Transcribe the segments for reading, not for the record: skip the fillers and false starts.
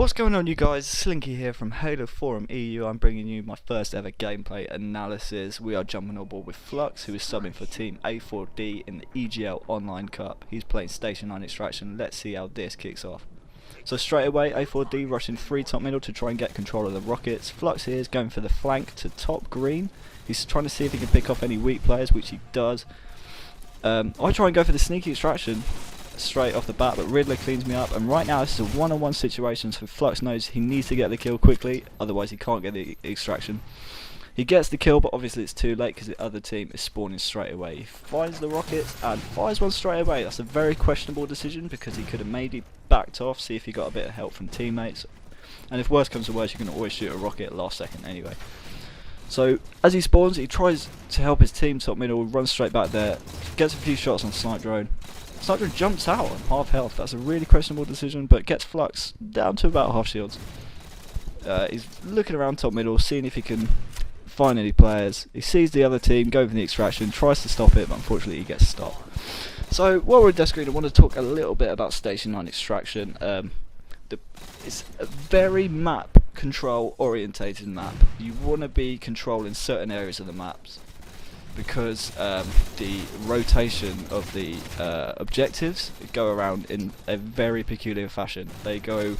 What's going on, you guys? Slinky here from HaloForum.eu. I'm bringing you my first ever gameplay analysis. We are jumping on board with Phlux, who is subbing for Team A4D in the EGL Online Cup. He's playing Station 9 Extraction. Let's see how this kicks off. So straight away, A4D rushing 3 top middle to try and get control of the rockets. Phlux here is going for the flank to top green. He's trying to see if he can pick off any weak players, which he does. I try and go for the sneaky extraction straight off the bat, but Riddler cleans me up, and right now this is a one-on-one situation, so Phlux knows he needs to get the kill quickly, otherwise he can't get the extraction. He gets the kill, but obviously it's too late because the other team is spawning straight away. He finds the rockets and fires one straight away. That's a very questionable decision because he could have maybe backed off, see if he got a bit of help from teammates, and if worse comes to worse, you can always shoot a rocket at last second anyway. So as he spawns, he tries to help his team top middle, runs straight back there, gets a few shots on Snipe Drone. Snipe Drone jumps out on half health. That's a really questionable decision, but gets Phlux down to about half shields. He's looking around top middle, seeing if he can find any players. He sees the other team going for the extraction, tries to stop it, but unfortunately he gets stopped. So while we're at death screen, I want to talk a little bit about Station 9 Extraction. It's a very map control orientated map. You want to be controlling certain areas of the maps because the rotation of the objectives go around in a very peculiar fashion. They go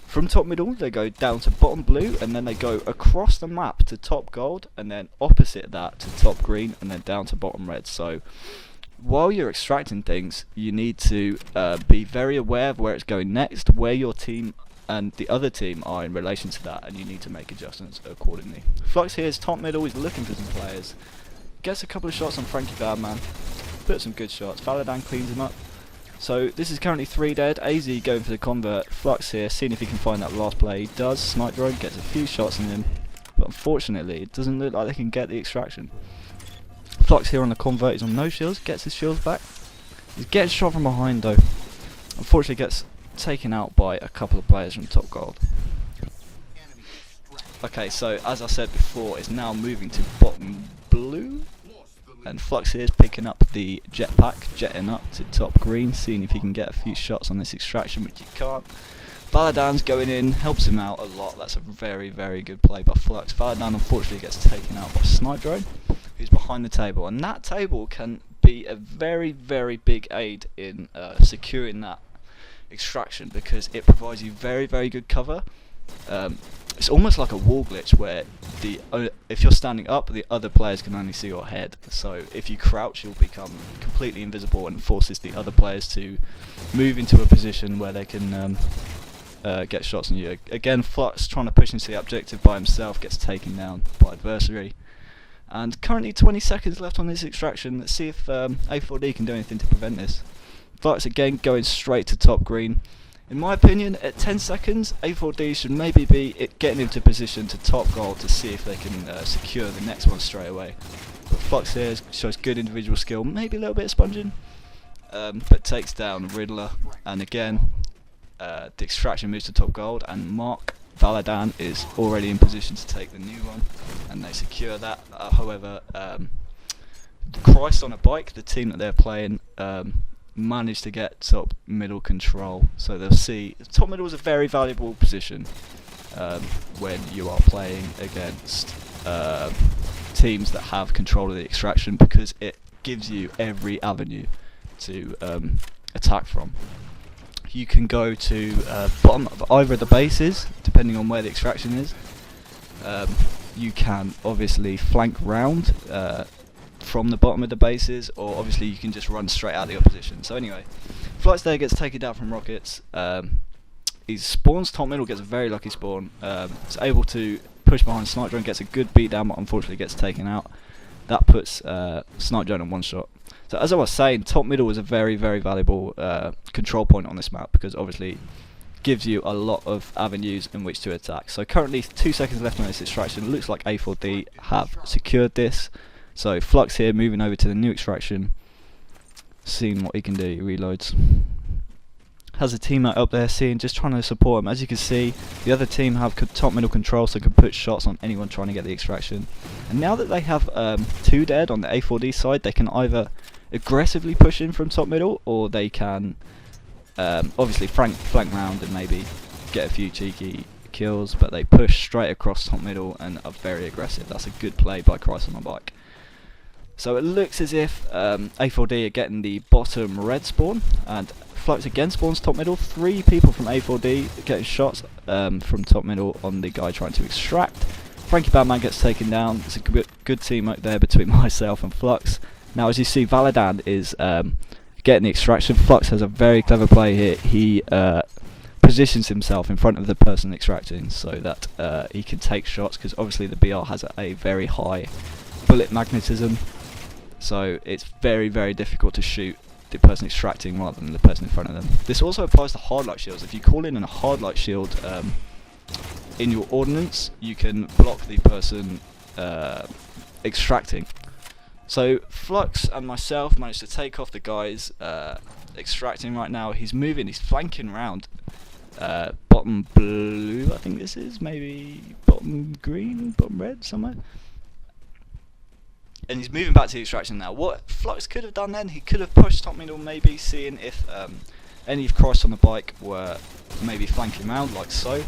from top middle, they go down to bottom blue, and then they go across the map to top gold, and then opposite that to top green, and then down to bottom red. So while you're extracting things, you need to be very aware of where it's going next, where your team and the other team are in relation to that, and you need to make adjustments accordingly. Phlux here is top middle, he's looking for some players. Gets a couple of shots on Frankie Badman, puts some good shots. Valadan cleans him up. So this is currently 3 dead. AZ going for the convert. Phlux here, seeing if he can find that last play. He does. Snipe Drone gets a few shots on him, but unfortunately it doesn't look like they can get the extraction. Phlux here on the convert, he's on no shields, gets his shields back. He's getting shot from behind though. Unfortunately gets taken out by a couple of players from top gold. Okay, so as I said before, it's now moving to bottom blue, and Phlux here is picking up the jetpack, jetting up to top green, seeing if he can get a few shots on this extraction, which he can't. Valadan's going in, helps him out a lot. That's a very, very good play by Phlux. Valadan unfortunately gets taken out by Snipe Drone, who's behind the table, and that table can be a very, very big aid in securing that extraction because it provides you very, very good cover. It's almost like a wall glitch where if you're standing up, the other players can only see your head. So if you crouch, you'll become completely invisible and forces the other players to move into a position where they can get shots on you. Again, Phlux trying to push into the objective by himself, gets taken down by adversary. And currently 20 seconds left on this extraction. Let's see if A4D can do anything to prevent this. Phlux again going straight to top green. In my opinion, at 10 seconds, A4D should maybe be getting into position to top gold to see if they can secure the next one straight away. But Phlux here shows good individual skill, maybe a little bit of sponging, but takes down Riddler. And again, the extraction moves to top gold, and Mark Valadan is already in position to take the new one, and they secure that. However, Christ on a Bike, the team that they're playing, managed to get top middle control, so they'll see top middle is a very valuable position when you are playing against teams that have control of the extraction, because it gives you every avenue to attack from. You can go to bottom of either of the bases depending on where the extraction is. You can obviously flank round from the bottom of the bases, or obviously you can just run straight out the opposition. So anyway, Phlux there gets taken down from rockets. He spawns top middle, gets a very lucky spawn. Is able to push behind Snipe Drone, gets a good beat down, but unfortunately gets taken out. That puts Snipe Drone on one shot. So as I was saying, top middle is a very, very valuable control point on this map, because obviously gives you a lot of avenues in which to attack. So currently 2 seconds left on this extraction. It looks like A4D have secured this. So Phlux here moving over to the new extraction, seeing what he can do. He reloads. Has a teammate up there, just trying to support him. As you can see, the other team have top middle control, so can put shots on anyone trying to get the extraction. And now that they have 2 dead on the A4D side, they can either aggressively push in from top middle, or they can obviously flank round and maybe get a few cheeky kills, but they push straight across top middle and are very aggressive. That's a good play by Christ on a bike. So it looks as if A4D are getting the bottom red spawn, and Phlux again spawns top middle. 3 people from A4D getting shots from top middle on the guy trying to extract. Frankie Badman gets taken down. It's a good team out there between myself and Phlux. Now, as you see, Valadan is getting the extraction. Phlux has a very clever play here. He positions himself in front of the person extracting so that he can take shots, because obviously the BR has a very high bullet magnetism. So it's very, very difficult to shoot the person extracting rather than the person in front of them. This also applies to hard light shields. If you call in a hard light shield in your ordnance, you can block the person extracting. So Phlux and myself managed to take off the guys extracting right now. He's moving, he's flanking around bottom blue, I think this is, maybe bottom green, bottom red, somewhere. And he's moving back to the extraction now. What Phlux could have done then, he could have pushed top middle, maybe seeing if any of Christ on the bike were maybe flanking around like so,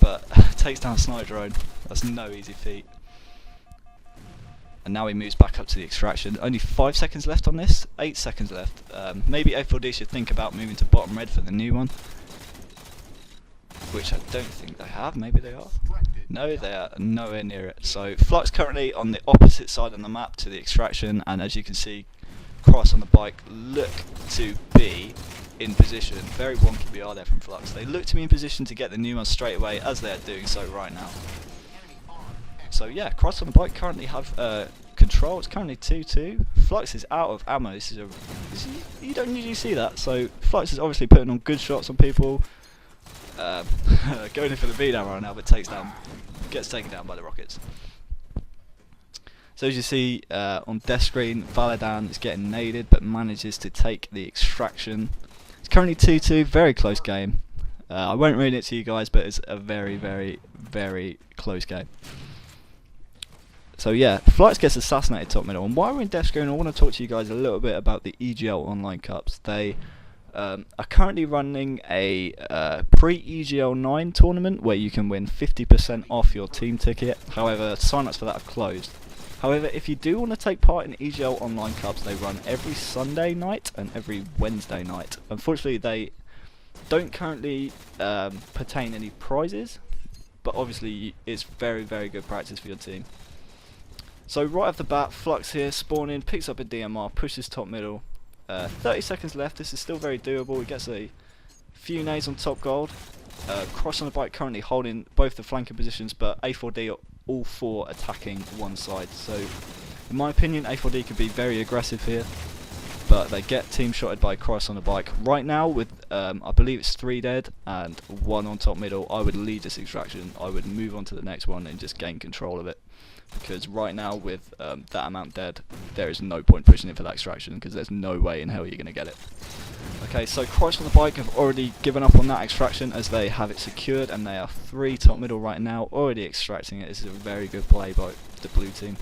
but takes down a sniper drone. That's no easy feat. And now he moves back up to the extraction. Only 5 seconds left on this, 8 seconds left. Maybe A4D should think about moving to bottom red for the new one, which I don't think they have. Maybe they are. No, they are nowhere near it. So Phlux currently on the opposite side on the map to the extraction, and as you can see, Cross on the bike look to be in position. Very wonky BR there from Phlux. They look to be in position to get the new one straight away, as they are doing so right now. So yeah, Cross on the bike currently have control. It's currently 2-2. Phlux is out of ammo. You don't usually see that. So Phlux is obviously putting on good shots on people. Going in for the V down right now, but gets taken down by the rockets. So as you see on death screen, Valadan is getting naded, but manages to take the extraction. It's currently 2-2, very close game. I won't read it to you guys, but it's a very, very, very close game. So yeah, Phlux gets assassinated top middle, and while we're in death screen, I want to talk to you guys a little bit about the EGL Online Cups. They are currently running a pre-EGL 9 tournament where you can win 50% off your team ticket. However, sign-ups for that are closed. However, if you do want to take part in EGL Online Cups, they run every Sunday night and every Wednesday night. Unfortunately, they don't currently pertain any prizes, but obviously it's very, very good practice for your team. So right off the bat, Phlux here, spawning, picks up a DMR, pushes top middle. 30 seconds left. This is still very doable. He gets a few nades on top gold. Cross on the bike currently holding both the flanking positions, but A4D are all 4 attacking one side. So in my opinion, A4D could be very aggressive here, but they get team shotted by Cross on the bike. Right now with I believe it's 3 dead and 1 on top middle, I would lead this extraction. I would move on to the next one and just gain control of it, because right now with that amount dead, there is no point pushing it for that extraction, because there's no way in hell you're going to get it. Okay, so Christ on the bike have already given up on that extraction as they have it secured, and they are 3 top middle right now, already extracting it. This is a very good play by the blue team.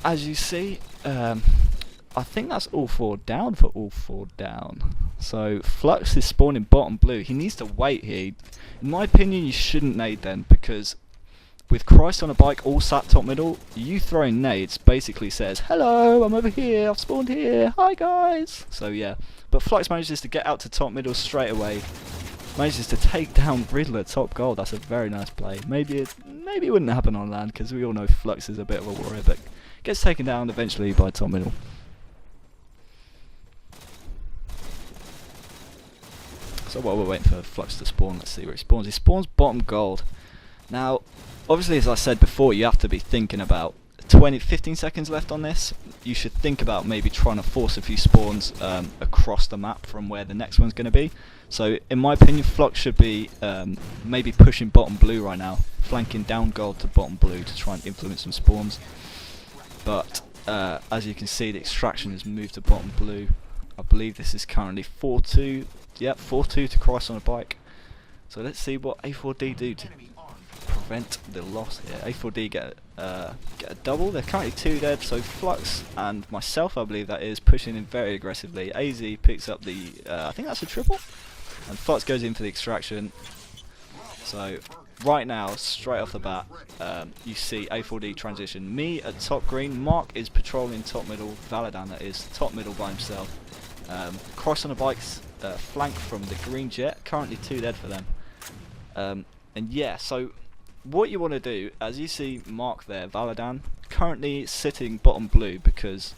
As you see, I think that's all 4 down for all 4 down. So Phlux is spawning bottom blue. He needs to wait here. In my opinion, you shouldn't nade then, because with Christ on a bike all sat top middle, you throwing nades basically says, hello, I'm over here, I've spawned here, hi guys. So yeah, but Phlux manages to get out to top middle straight away, manages to take down Riddler top gold. That's a very nice play. Maybe it wouldn't happen on land, because we all know Phlux is a bit of a warrior, but gets taken down eventually by top middle. So while we're waiting for Phlux to spawn, let's see where he spawns. He spawns bottom gold. Now, obviously, as I said before, you have to be thinking about 15 seconds left on this. You should think about maybe trying to force a few spawns across the map from where the next one's going to be. So, in my opinion, Phlux should be maybe pushing bottom blue right now, flanking down gold to bottom blue to try and influence some spawns. But as you can see, the extraction has moved to bottom blue. I believe this is currently 4-2. Yep, 4-2 to Christ on a bike. So let's see what A4D do to prevent the loss here. A4D get a double. They're currently 2 dead, so Phlux and myself, I believe that is, pushing in very aggressively. AZ picks up the I think that's a triple. And Phlux goes in for the extraction. So right now, straight off the bat, you see A4D transition. Me at top green, Mark is patrolling top middle, Valadan that is, top middle by himself. Cross on the bikes, flank from the green jet, currently 2 dead for them. And yeah, so what you want to do, as you see Mark there, Valadan, currently sitting bottom blue because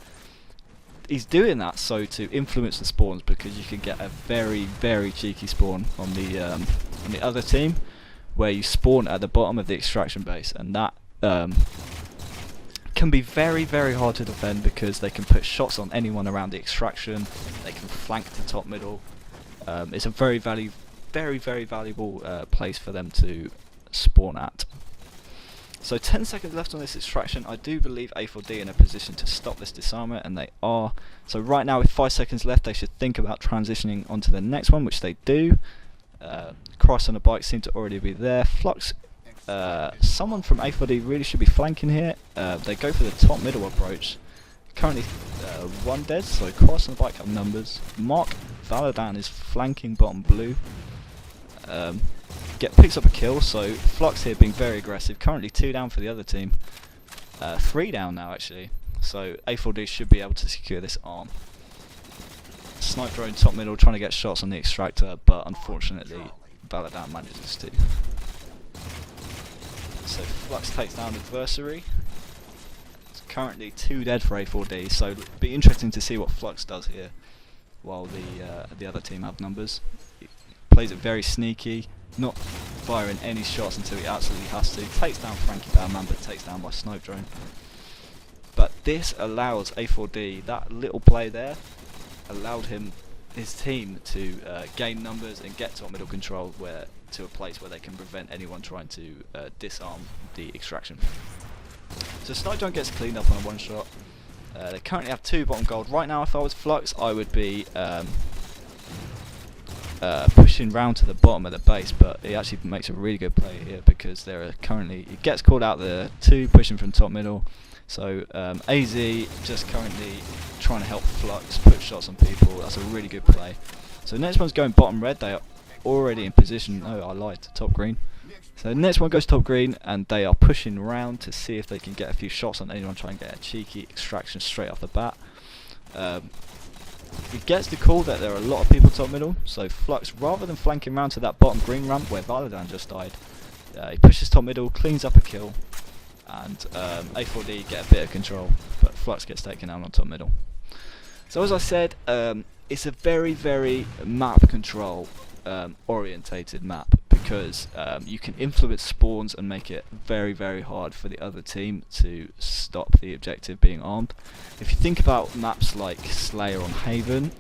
he's doing that so to influence the spawns, because you can get a very cheeky spawn on the other team where you spawn at the bottom of the extraction base, and that can be very hard to defend because they can put shots on anyone around the extraction. They can flank to top middle. It's a very valuable place for them to spawn at. So 10 seconds left on this extraction. I do believe A4D in a position to stop this disarmer, and they are. So right now with 5 seconds left, they should think about transitioning onto the next one, which they do. Cross on the bike seem to already be there. Phlux, someone from A4D really should be flanking here. They go for the top middle approach. Currently 1 dead, so Cross on the bike have numbers. Mark Valadan is flanking bottom blue. Picks up a kill, so Phlux here being very aggressive. Currently 2 down for the other team. 3 down now actually. So A4D should be able to secure this arm. Snipe drone top middle trying to get shots on the extractor, but unfortunately Valadan manages to. So Phlux takes down adversary. It's currently 2 dead for A4D, so it'll be interesting to see what Phlux does here while the other team have numbers. He plays it very sneaky, not firing any shots until he absolutely has to. Takes down Frankie Bowman, but takes down by snipe drone. But this allows A4D, that little play there, allowed his team to gain numbers and get top middle control to a place where they can prevent anyone trying to disarm the extraction. So snipe drone gets cleaned up on a 1 shot. They currently have 2 bottom gold. Right now, if I was Phlux, I would be pushing round to the bottom of the base, but he actually makes a really good play here because there are currently, he gets called out the 2 pushing from top middle. So AZ just currently trying to help Phlux put shots on people. That's a really good play. So the next one's going bottom red. They are already in position. No, I lied, to top green. So the next one goes top green, and they are pushing around to see if they can get a few shots on anyone trying to get a cheeky extraction straight off the bat. He gets the call that there are a lot of people top middle, so Phlux, rather than flanking round to that bottom green ramp where Valadan just died, he pushes top middle, cleans up a kill, and A4D get a bit of control, but Phlux gets taken out on top middle. So as I said, it's a very map control orientated map, because you can influence spawns and make it very hard for the other team to stop the objective being armed. If you think about maps like Slayer on Haven,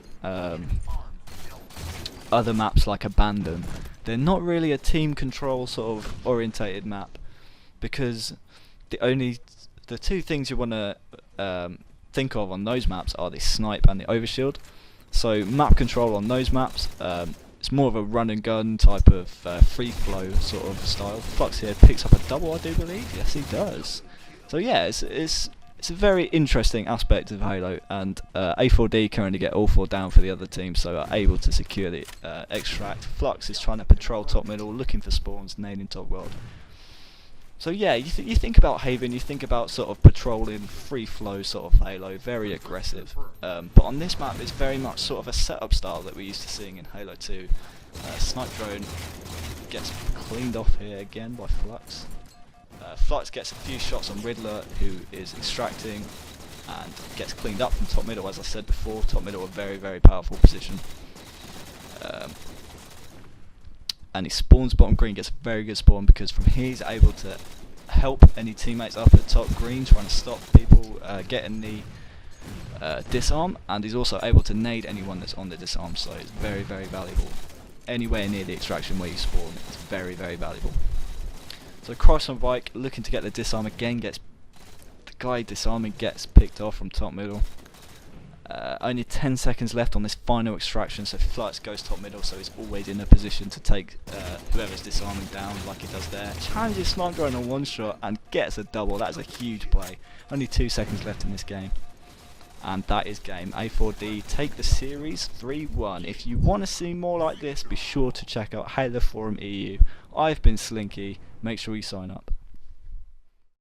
other maps like Abandon, they're not really a team control sort of orientated map, because the 2 things you want to think of on those maps are the snipe and the overshield. So map control on those maps, it's more of a run and gun type of free flow sort of style. Phlux here picks up a double, I do believe. Yes, he does. So yeah, it's a very interesting aspect of Halo, and A4D currently get all 4 down for the other team, so are able to secure the extract. Phlux is trying to patrol top middle, looking for spawns, nailing top world. So yeah, you think about Haven, you think about sort of patrolling, free flow sort of Halo, very aggressive. But on this map, it's very much sort of a setup style that we're used to seeing in Halo 2. Snipe drone gets cleaned off here again by Phlux. Phlux gets a few shots on Riddler, who is extracting, and gets cleaned up from top middle. As I said before, top middle a very powerful position. And he spawns bottom green, gets a very good spawn, because from here he's able to help any teammates up at top green trying to stop people getting the disarm, and he's also able to nade anyone that's on the disarm, so it's very valuable. Anywhere near the extraction where you spawn, it's very valuable. So Cross on bike, looking to get the disarm again, the guy disarming gets picked off from top middle. Only 10 seconds left on this final extraction, so Phlux goes top middle, so he's always in a position to take whoever's disarming down, like he does there. Challenges snipe drone on 1 shot and gets a double. That is a huge play. Only 2 seconds left in this game. And that is game. A4D take the series 3-1. If you want to see more like this, be sure to check out HaloForum.eu. I've been Slinky. Make sure you sign up.